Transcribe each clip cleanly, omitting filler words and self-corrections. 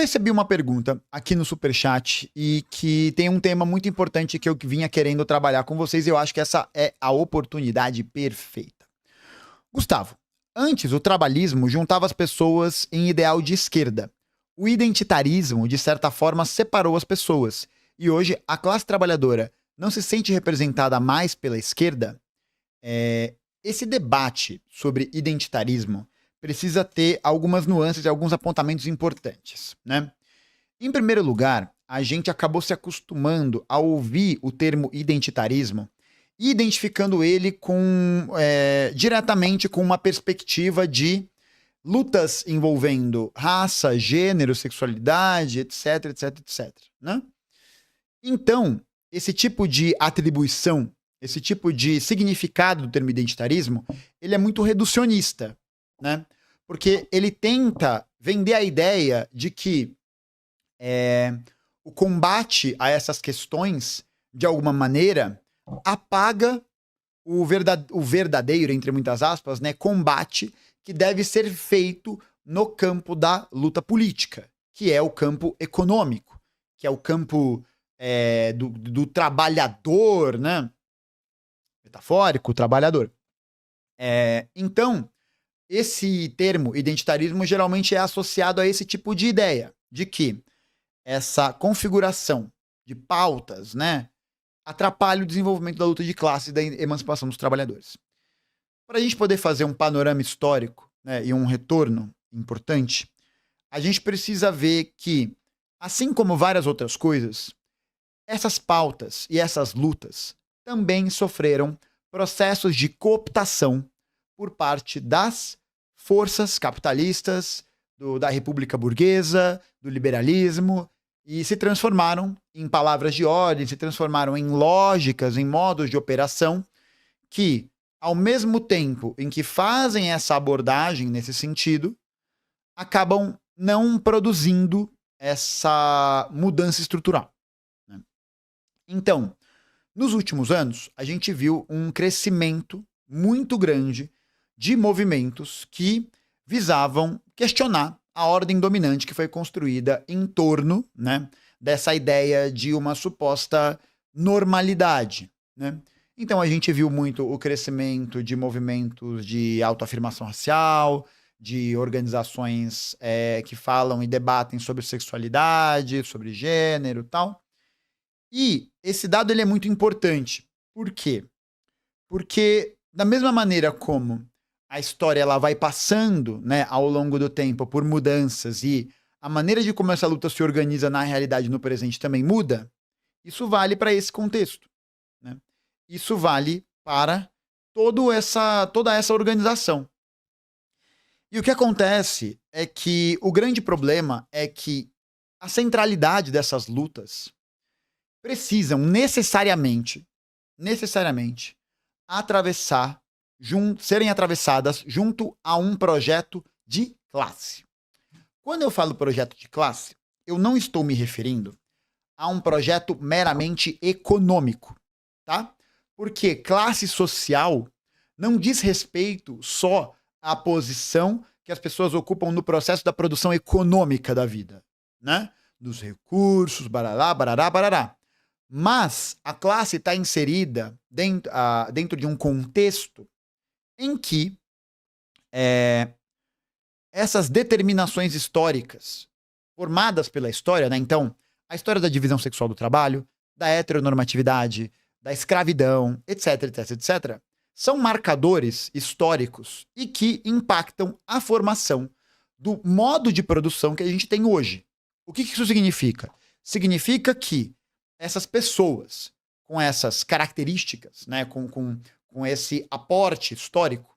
recebi uma pergunta aqui no Superchat e que tem um tema muito importante que eu vinha querendo trabalhar com vocês e eu acho que essa é a oportunidade perfeita. Gustavo, antes o trabalhismo juntava as pessoas em ideal de esquerda. O identitarismo, de certa forma, separou as pessoas. E hoje a classe trabalhadora não se sente representada mais pela esquerda? Esse debate sobre identitarismo precisa ter algumas nuances e alguns apontamentos importantes, né? Em primeiro lugar, a gente acabou se acostumando a ouvir o termo identitarismo e identificando ele diretamente com uma perspectiva de lutas envolvendo raça, gênero, sexualidade, etc, etc, etc, né? Então, esse tipo de atribuição, esse tipo de significado do termo identitarismo, ele é muito reducionista, né? Porque ele tenta vender a ideia de que o combate a essas questões, de alguma maneira, apaga o verdadeiro, entre muitas aspas, né, combate que deve ser feito no campo da luta política, que é o campo econômico, que é o campo do trabalhador, né? Metafórico, trabalhador. Então, esse termo, identitarismo, geralmente é associado a esse tipo de ideia, de que essa configuração de pautas, né, atrapalha o desenvolvimento da luta de classe e da emancipação dos trabalhadores. Para a gente poder fazer um panorama histórico, né, e um retorno importante, a gente precisa ver que, assim como várias outras coisas, essas pautas e essas lutas também sofreram processos de cooptação por parte das forças capitalistas, da República Burguesa, do liberalismo, e se transformaram em palavras de ordem, se transformaram em lógicas, em modos de operação que, ao mesmo tempo em que fazem essa abordagem nesse sentido, acabam não produzindo essa mudança estrutural, né? Então, nos últimos anos, a gente viu um crescimento muito grande de movimentos que visavam questionar a ordem dominante que foi construída em torno, né, dessa ideia de uma suposta normalidade, né? Então a gente viu muito o crescimento de movimentos de autoafirmação racial, de organizações que falam e debatem sobre sexualidade, sobre gênero e tal. E esse dado ele é muito importante. Por quê? Porque da mesma maneira como a história ela vai passando, né, ao longo do tempo por mudanças e a maneira de como essa luta se organiza na realidade no presente também muda, isso vale para esse contexto, né? Isso vale para toda essa organização. E o que acontece é que o grande problema é que a centralidade dessas lutas precisam necessariamente serem atravessadas junto a um projeto de classe. Quando eu falo projeto de classe, eu não estou me referindo a um projeto meramente econômico, tá? Porque classe social não diz respeito só à posição que as pessoas ocupam no processo da produção econômica da vida, né? Dos recursos, barará, barará, barará. Mas a classe está inserida dentro de um contexto em que essas determinações históricas formadas pela história, né? Então, a história da divisão sexual do trabalho, da heteronormatividade, da escravidão, etc, etc, etc, são marcadores históricos e que impactam a formação do modo de produção que a gente tem hoje. O que isso significa? Significa que essas pessoas com essas características, né, com esse aporte histórico,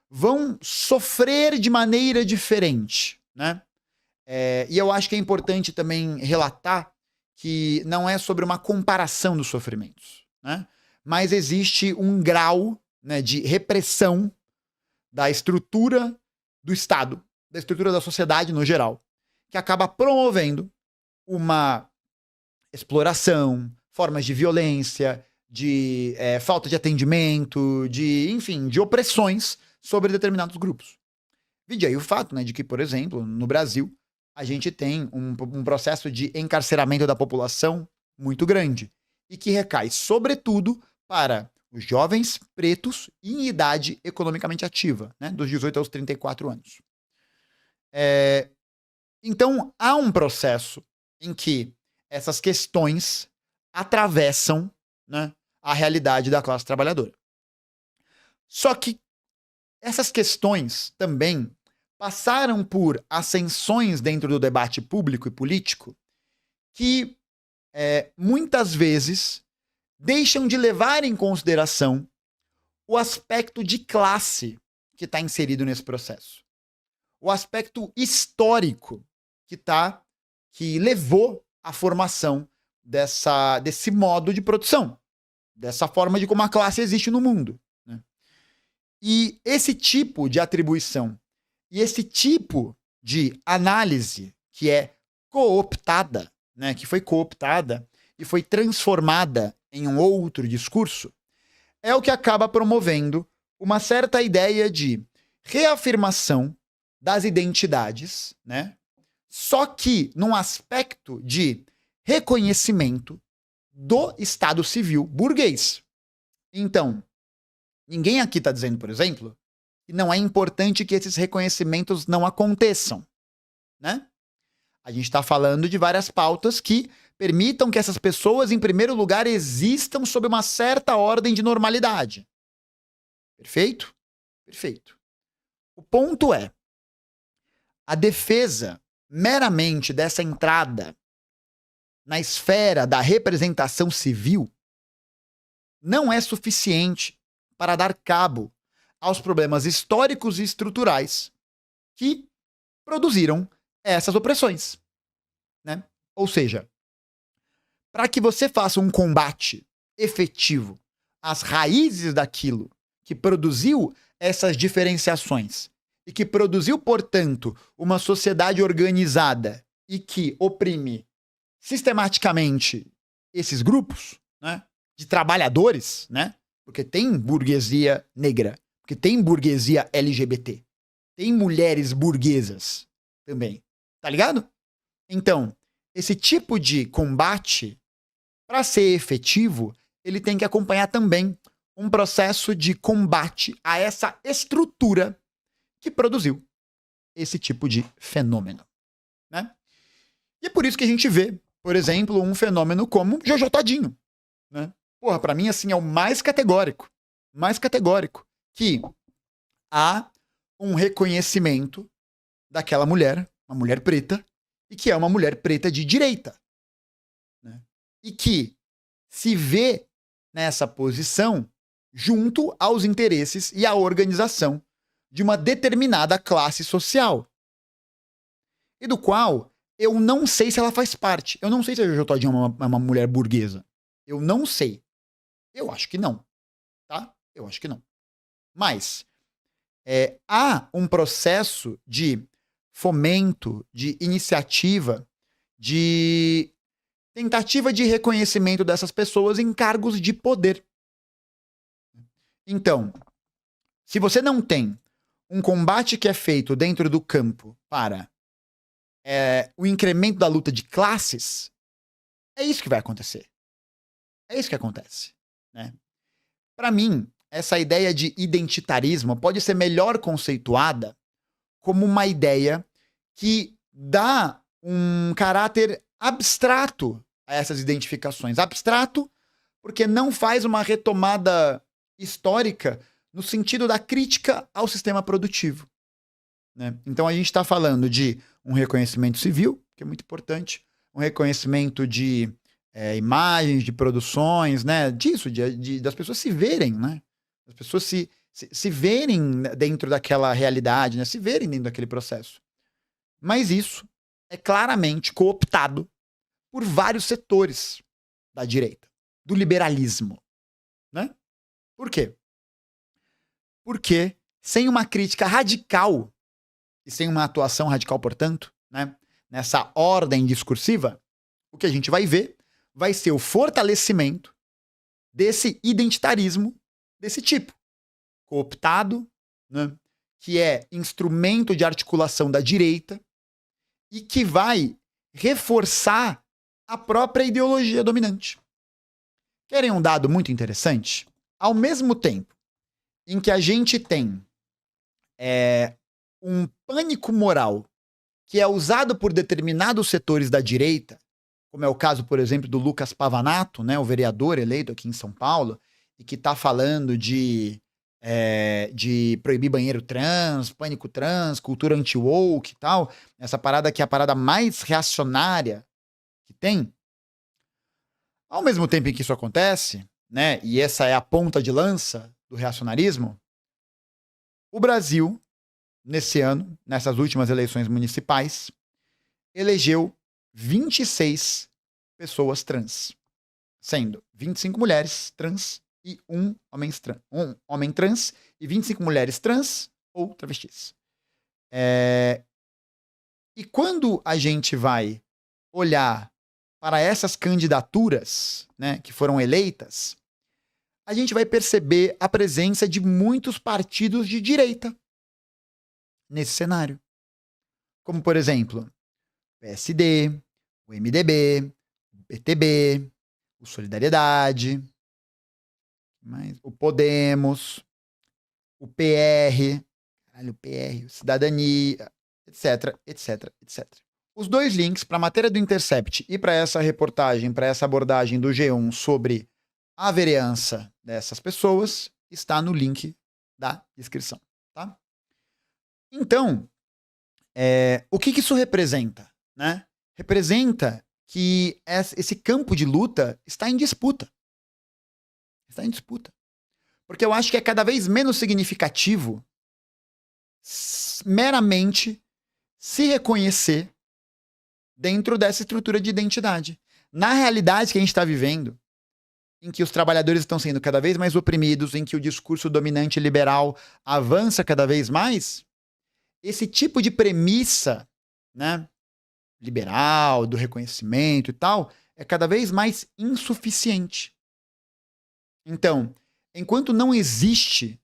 vão sofrer de maneira diferente, né? E eu acho que é importante também relatar que não é sobre uma comparação dos sofrimentos, né? Mas existe um grau, né, de repressão da estrutura do Estado, da estrutura da sociedade no geral, que acaba promovendo uma exploração, formas de violência, de falta de atendimento, enfim, de opressões sobre determinados grupos. Vide aí o fato, né, de que, por exemplo, no Brasil, a gente tem um processo de encarceramento da população muito grande e que recai, sobretudo, para os jovens pretos em idade economicamente ativa, né, dos 18 aos 34 anos. Então, há um processo em que essas questões atravessam, né, a realidade da classe trabalhadora. Só que essas questões também passaram por ascensões dentro do debate público e político que muitas vezes deixam de levar em consideração o aspecto de classe que está inserido nesse processo. O aspecto histórico que levou à formação desse modo de produção, dessa forma de como a classe existe no mundo. Né? E esse tipo de atribuição e esse tipo de análise que é cooptada, né, que foi cooptada e foi transformada em um outro discurso, é o que acaba promovendo uma certa ideia de reafirmação das identidades, né? Só que num aspecto de reconhecimento do Estado civil burguês. Então, ninguém aqui está dizendo, por exemplo, que não é importante que esses reconhecimentos não aconteçam, né? A gente está falando de várias pautas que permitam que essas pessoas, em primeiro lugar, existam sob uma certa ordem de normalidade. Perfeito? Perfeito. O ponto é, a defesa meramente dessa entrada na esfera da representação civil não é suficiente para dar cabo aos problemas históricos e estruturais que produziram essas opressões, né? Ou seja, para que você faça um combate efetivo às raízes daquilo que produziu essas diferenciações e que produziu, portanto, uma sociedade organizada e que oprime sistematicamente esses grupos, né, de trabalhadores, né, porque tem burguesia negra, porque tem burguesia LGBT, tem mulheres burguesas também, tá ligado? Então, esse tipo de combate, para ser efetivo, ele tem que acompanhar também um processo de combate a essa estrutura que produziu esse tipo de fenômeno, né? E é por isso que a gente vê, por exemplo, um fenômeno como Jojo Todinho, né? Porra, pra mim, assim, é o mais categórico, que há um reconhecimento daquela mulher, uma mulher preta, e que é uma mulher preta de direita, né? E que se vê nessa posição junto aos interesses e à organização de uma determinada classe social. E do qual eu não sei se ela faz parte. Eu não sei se a Jojo Todinho é uma mulher burguesa. Eu não sei. Eu acho que não. Tá? Eu acho que não. Mas há um processo de fomento, de iniciativa, de tentativa de reconhecimento dessas pessoas em cargos de poder. Então, se você não tem um combate que é feito dentro do campo para o incremento da luta de classes, é isso que vai acontecer. É isso que acontece, né? Para mim, essa ideia de identitarismo pode ser melhor conceituada como uma ideia que dá um caráter abstrato a essas identificações. Abstrato porque não faz uma retomada histórica no sentido da crítica ao sistema produtivo, né? Então a gente está falando de um reconhecimento civil, que é muito importante, um reconhecimento de imagens, de produções, né? Disso, das pessoas se verem, né? As pessoas se verem dentro daquela realidade, né? Se verem dentro daquele processo. Mas isso é claramente cooptado por vários setores da direita, do liberalismo, né? Por quê? Porque sem uma crítica radical e sem uma atuação radical, portanto, né, nessa ordem discursiva, o que a gente vai ver vai ser o fortalecimento desse identitarismo desse tipo, cooptado, né, que é instrumento de articulação da direita e que vai reforçar a própria ideologia dominante. Querem um dado muito interessante? Ao mesmo tempo em que a gente tem um pânico moral que é usado por determinados setores da direita, como é o caso, por exemplo, do Lucas Pavanato, né, o vereador eleito aqui em São Paulo, e que está falando de proibir banheiro trans, pânico trans, cultura anti-woke e tal, essa parada que é a parada mais reacionária que tem. Ao mesmo tempo em que isso acontece, né, e essa é a ponta de lança do reacionarismo, o Brasil, nesse ano, nessas últimas eleições municipais, elegeu 26 pessoas trans, sendo 25 mulheres trans e um homem trans e 25 mulheres trans ou travestis. E quando a gente vai olhar para essas candidaturas, né, que foram eleitas, a gente vai perceber a presença de muitos partidos de direita nesse cenário. Como, por exemplo, o PSD, o MDB, o PTB, o Solidariedade, o Podemos, o PR, o Cidadania, etc, etc, etc. Os dois links para a matéria do Intercept e para essa reportagem, para essa abordagem do G1 sobre a vereança dessas pessoas, está no link da descrição, tá? Então, o que isso representa, né? Representa que esse campo de luta está em disputa. Está em disputa. Porque eu acho que é cada vez menos significativo meramente se reconhecer dentro dessa estrutura de identidade. Na realidade que a gente está vivendo, em que os trabalhadores estão sendo cada vez mais oprimidos, em que o discurso dominante liberal avança cada vez mais, esse tipo de premissa, né, liberal, do reconhecimento e tal, é cada vez mais insuficiente. Então, enquanto não existe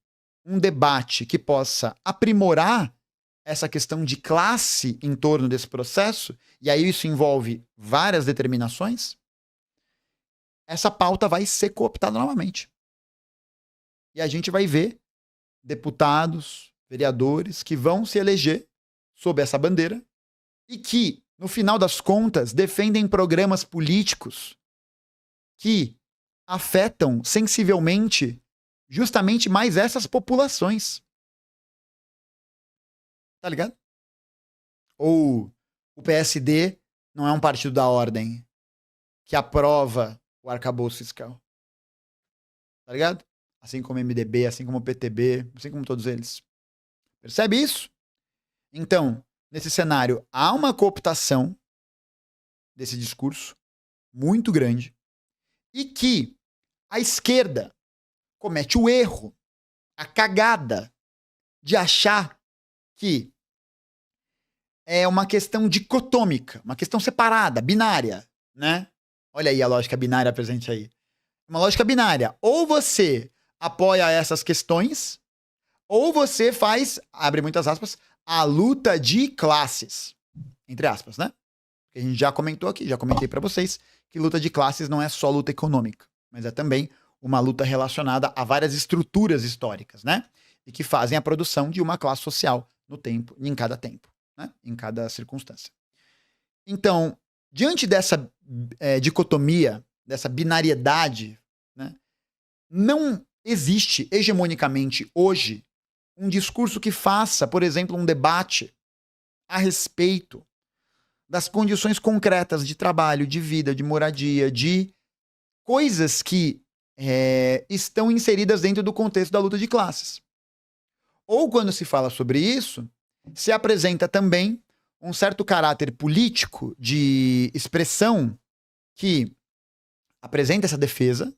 um debate que possa aprimorar essa questão de classe em torno desse processo, e aí isso envolve várias determinações, essa pauta vai ser cooptada novamente. E a gente vai ver deputados, vereadores que vão se eleger sob essa bandeira e que, no final das contas, defendem programas políticos que afetam sensivelmente justamente mais essas populações. Tá ligado? Ou o PSD não é um partido da ordem que aprova o arcabouço fiscal. Tá ligado? Assim como o MDB, assim como o PTB, assim como todos eles. Percebe isso? Então, nesse cenário, há uma cooptação desse discurso muito grande e que a esquerda comete o erro, a cagada de achar que é uma questão dicotômica, uma questão separada, binária, né? Olha aí a lógica binária presente aí. Uma lógica binária. Ou você apoia essas questões, ou você faz, abre muitas aspas, a luta de classes. Entre aspas, né? A gente já comentou aqui, já comentei pra vocês, que luta de classes não é só luta econômica, mas é também uma luta relacionada a várias estruturas históricas, né? E que fazem a produção de uma classe social no tempo, em cada tempo, né? Em cada circunstância. Então, diante dessa dicotomia, dessa binariedade, né, não existe hegemonicamente hoje um discurso que faça, por exemplo, um debate a respeito das condições concretas de trabalho, de vida, de moradia, de coisas que estão inseridas dentro do contexto da luta de classes. Ou quando se fala sobre isso, se apresenta também um certo caráter político de expressão que apresenta essa defesa,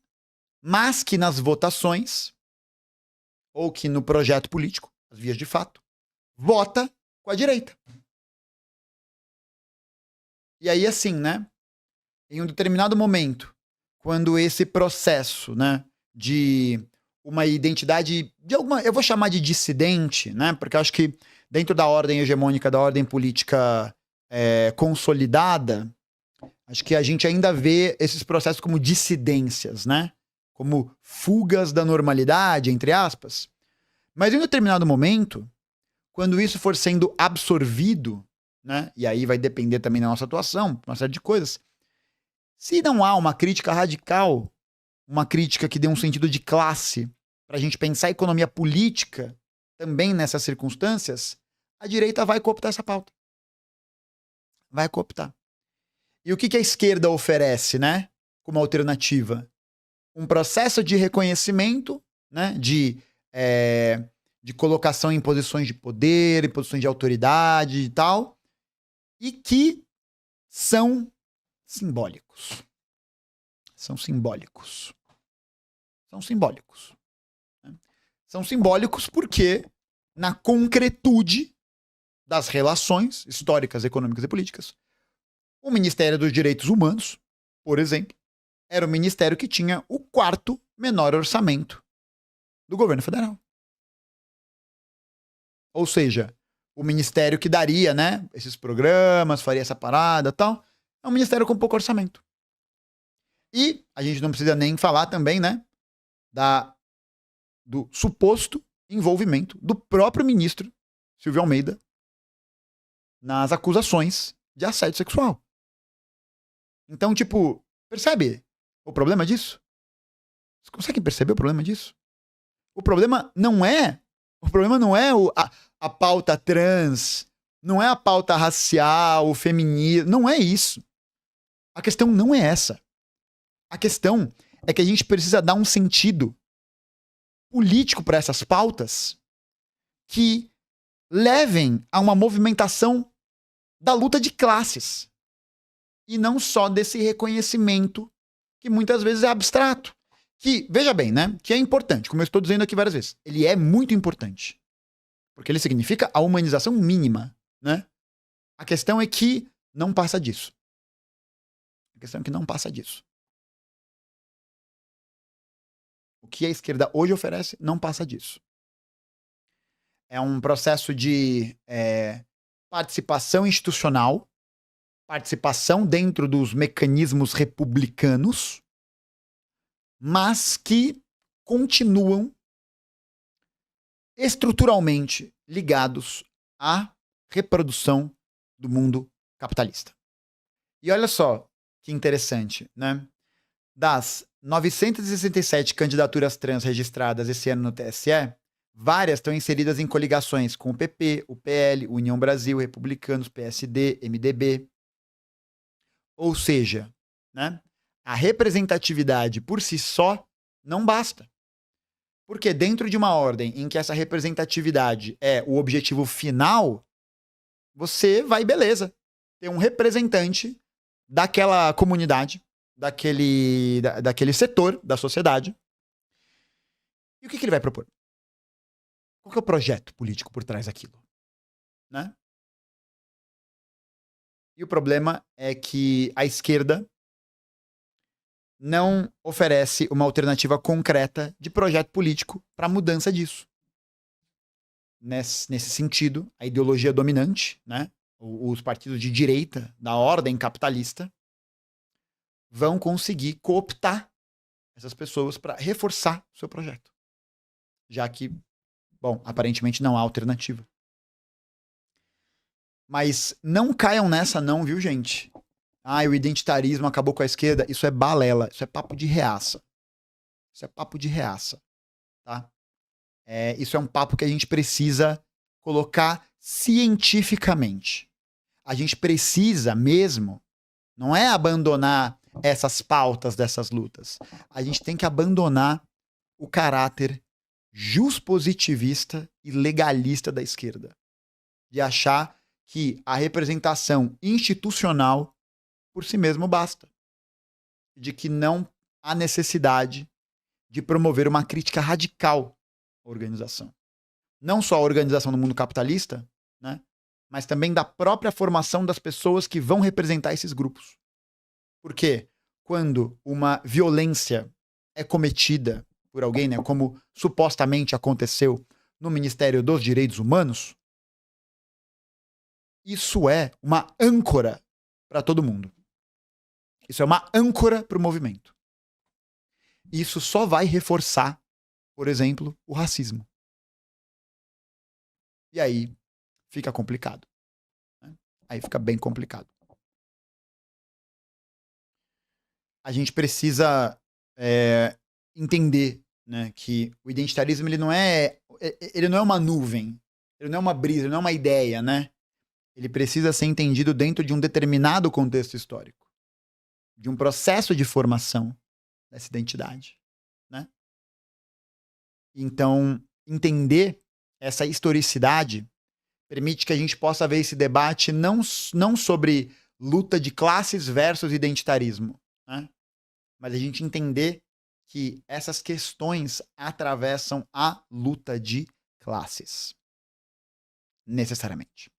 mas que nas votações, ou que no projeto político, as vias de fato, vota com a direita. E aí, assim, né? Em um determinado momento, quando esse processo, né, de uma identidade, de alguma, eu vou chamar de dissidente, né? Porque eu acho que dentro da ordem hegemônica, da ordem política consolidada, acho que a gente ainda vê esses processos como dissidências, né? Como fugas da normalidade, entre aspas. Mas em um determinado momento, quando isso for sendo absorvido, né? E aí vai depender também da nossa atuação, uma série de coisas. Se não há uma crítica radical, uma crítica que dê um sentido de classe, para a gente pensar a economia política também nessas circunstâncias, a direita vai cooptar essa pauta. Vai cooptar. E o que a esquerda oferece, né? Como alternativa? Um processo de reconhecimento, né? De colocação em posições de poder, em posições de autoridade e tal, e que são simbólicos. São simbólicos. São simbólicos. São simbólicos porque, na concretude das relações históricas, econômicas e políticas, o Ministério dos Direitos Humanos, por exemplo, era o ministério que tinha o 4º menor orçamento do governo federal. Ou seja, o ministério que daria, né, esses programas, faria essa parada e tal, é um ministério com pouco orçamento. E a gente não precisa nem falar também, né, do suposto envolvimento do próprio ministro Silvio Almeida nas acusações de assédio sexual. Então, tipo, percebe o problema disso? Vocês conseguem perceber o problema disso? O problema não é a pauta trans, não é a pauta racial, o feminismo, não é isso. A questão não é essa. A questão é que a gente precisa dar um sentido político para essas pautas que levem a uma movimentação da luta de classes e não só desse reconhecimento que muitas vezes é abstrato. Que, veja bem, né? Que é importante, como eu estou dizendo aqui várias vezes. Ele é muito importante. Porque ele significa a humanização mínima, né? A questão é que não passa disso. A questão é que não passa disso. O que a esquerda hoje oferece não passa disso. É um processo de participação institucional, participação dentro dos mecanismos republicanos, mas que continuam estruturalmente ligados à reprodução do mundo capitalista. E olha só que interessante, né? Das 967 candidaturas trans registradas esse ano no TSE, várias estão inseridas em coligações com o PP, o PL, União Brasil, Republicanos, PSD, MDB. Ou seja, né, a representatividade por si só não basta. Porque dentro de uma ordem em que essa representatividade é o objetivo final, você vai, beleza, ter um representante daquela comunidade, daquele setor da sociedade. E o que ele vai propor? Qual que é o projeto político por trás daquilo? Né? E o problema é que a esquerda não oferece uma alternativa concreta de projeto político para a mudança disso. Nesse sentido, a ideologia dominante, né, os partidos de direita da ordem capitalista, vão conseguir cooptar essas pessoas para reforçar o seu projeto. Já que, bom, aparentemente não há alternativa. Mas não caiam nessa não, viu, gente? Ah, o identitarismo acabou com a esquerda. Isso é balela, isso é papo de reaça. Isso é papo de reaça, tá? Isso é um papo que a gente precisa colocar cientificamente. A gente precisa mesmo, não é abandonar essas pautas dessas lutas. A gente tem que abandonar o caráter juspositivista e legalista da esquerda. De achar que a representação institucional por si mesmo basta. De que não há necessidade de promover uma crítica radical à organização. Não só a organização do mundo capitalista, né, mas também da própria formação das pessoas que vão representar esses grupos. Porque quando uma violência é cometida por alguém, né, como supostamente aconteceu no Ministério dos Direitos Humanos, isso é uma âncora para todo mundo. Isso é uma âncora para o movimento. Isso só vai reforçar, por exemplo, o racismo. E aí fica complicado. Né? Aí fica bem complicado. A gente precisa entender, né, que o identitarismo ele não é uma nuvem, ele não é uma brisa, ele não é uma ideia, né? Ele precisa ser entendido dentro de um determinado contexto histórico, de um processo de formação dessa identidade, né? Então, entender essa historicidade permite que a gente possa ver esse debate não sobre luta de classes versus identitarismo, né? Mas a gente entender que essas questões atravessam a luta de classes. Necessariamente.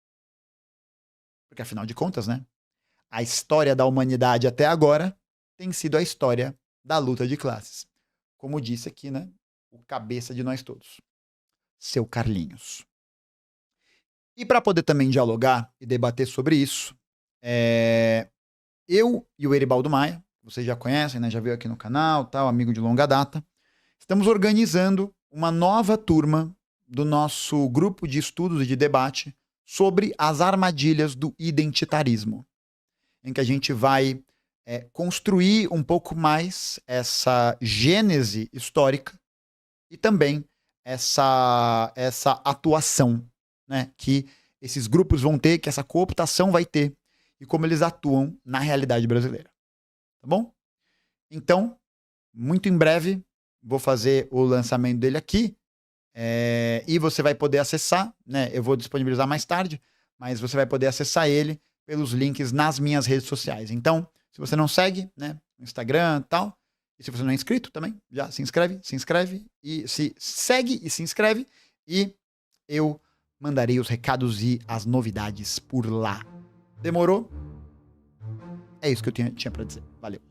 Porque, afinal de contas, né? A história da humanidade até agora tem sido a história da luta de classes. Como disse aqui, né? O cabeça de nós todos. Seu Carlinhos. E para poder também dialogar e debater sobre isso, eu e o Eribaldo Maia, vocês já conhecem, né? Já veio aqui no canal, tal, amigo de longa data, estamos organizando uma nova turma do nosso grupo de estudos e de debate sobre as armadilhas do identitarismo, em que a gente vai construir um pouco mais essa gênese histórica e também essa atuação, né, que esses grupos vão ter, que essa cooptação vai ter, e como eles atuam na realidade brasileira. Tá bom? Então, muito em breve, vou fazer o lançamento dele aqui, e você vai poder acessar, né? Eu vou disponibilizar mais tarde, mas você vai poder acessar ele pelos links nas minhas redes sociais. Então, se você não segue, né, no Instagram e tal, e se você não é inscrito também, já se inscreve, e se segue e se inscreve, e eu mandarei os recados e as novidades por lá. Demorou? É isso que eu tinha para dizer. Valeu.